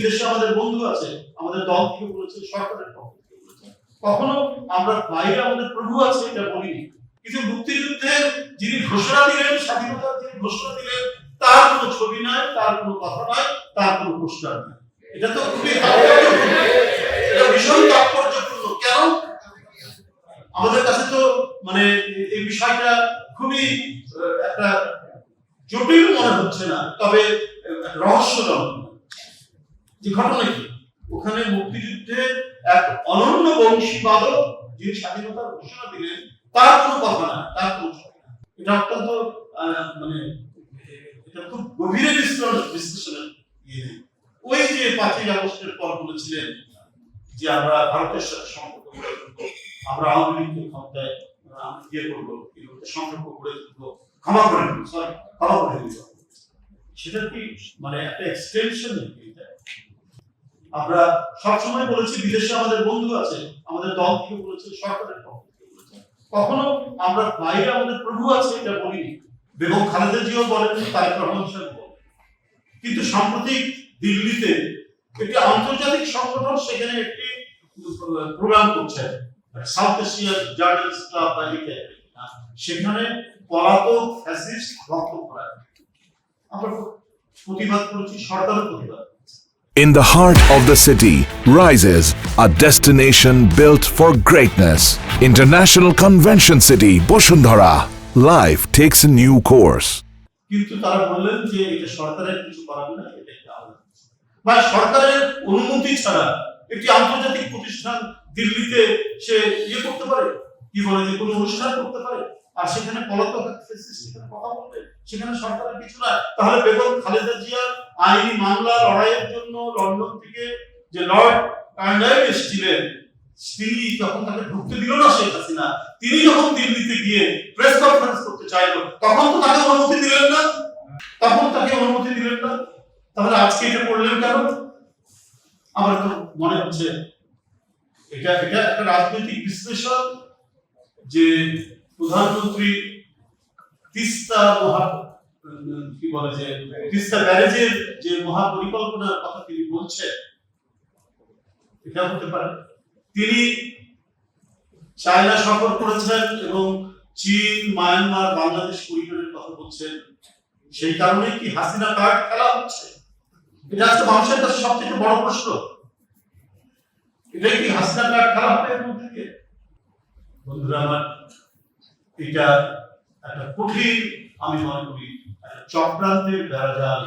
বিদেশে আমাদের বন্ধু আছে, আমাদের দল থেকে বলেছে, সরকারের পক্ষ থেকে বলেছে, কখনো আমরা বাইরে আমাদের প্রভু আছে এটা বলিনি। কিন্তু মুক্তিযুদ্ধের যিনি ঘোষণা দিলেন, স্বাধীনতার যিনি ঘোষণা দিলেন, তার কোনো ছবি নাই, তার কোনো কথা নাই, তার কোনো পোস্টার নাই। এটা তো খুবই তাৎপর্যপূর্ণ, এটা ভীষণ তাৎপর্যপূর্ণ। কেন? আমাদের কাছে তো মানে এই বিষয়টা খুবই একটা জটিল মনে হচ্ছে না, তবে রহস্যজনক। যে ঘটনা কি, ওখানে মুক্তিযুদ্ধের এক অনন্য বংশীবাদক যিনি স্বাধীনতার ঘোষণা দিলেন, তার কোনো কথা না, তার কোনো ছবি না। এটা অত্যন্ত মানে এটা খুব গভীরে বিশ্লেষণের ওই যে 5ই আগস্টের পর বলেছিলেন যে আমরা ভারতের সাথে সম্পর্ক গড়ে তুলবো, আমরা আওয়ামী লীগকে ক্ষমতায় ইয়ে করবো, সম্পর্ক গড়ে তুলবো, ক্ষমা করে দিব, সেটা কি মানে একটা এক্সটেনশন? আমরা সবসময় বলেছি বিদেশে আমাদের বন্ধু আছে, আমাদের দল থেকে বলেছে, সরকারের পক্ষ থেকে বলেছে, কখনো আমরা বাইরে আমাদের প্রভু আছে এটা বলিনি। বেগম খালেদা জিয়াও বলেন, তারেক রহমান সাহেব বলেন। কিন্তু সাম্প্রতিক দিল্লিতে একটি আন্তর্জাতিক সংগঠন সেখানে একটি প্রোগ্রাম করছে, সাউথ এশিয়ার জার্নালিস্ট ক্লাব বা সেখানে পলাতক ফ্যাসিস্ট বক্তব্য রাখে। আমরা প্রতিবাদ করেছি, সরকারের প্রতিবাদ। In the heart of the city rises a destination built for greatness. International Convention City, Bosundhara. Life takes a new course. কিন্তু তারা বললেন যে এটা সরকারের কিছু করার না, এটা বা সরকারের অনুমতি ছাড়া একটি আন্তর্জাতিক প্রতিষ্ঠান দিল্লিতে সে ইয়ে করতে পারে, কি বলে যে কোনো অনুষ্ঠান করতে পারে, আর সেখানে পলাতক ফ্যাসিস্টের কথা বলবে, সেখানে সরকারের কিছু না। তাহলে বেগম খালেদা জিয়ার আইনি মামলা লড়াইয়ের জন্য লন্ডন থেকে যে লর্ড কার্নওয়ালিস এসেছিলেন, তিনি যখন তাকে ঢুকতে দিল না শেখ হাসিনা, তিনি যখন দিল্লিতে গিয়ে প্রেস কনফারেন্স করতে চাইল, তখন তো তাকে অনুমতি দিলেন না, তাহলে আজকে এটা করলেন কেন? আমার তো মনে হচ্ছে এটা একটা রাজনৈতিক বিশ্লেষণ, যে প্রধানমন্ত্রী তিস্তা তিস্তা ব্যারেজের যে মহাপরিকল্পনার কথা তিনি বলছেন, এটা হতে পারে তিনি চায়না সফর করেছেন এবং চীন, মায়ানমার, বাংলাদেশ করিডোরের কথা বলছেন। সেই কারণে কি হাসিনা কার্ড খেলা হচ্ছে? এটা আজকে মানুষের কাছে সবচেয়ে বড় প্রশ্ন। এটাই কি হাসিনা কার্ড খেলা হবে এর মধ্যে দিয়ে? বন্ধুরা আমার, এটা একটা কঠিন, আমি মনে করি চক্রান্তের বেড়াজাল।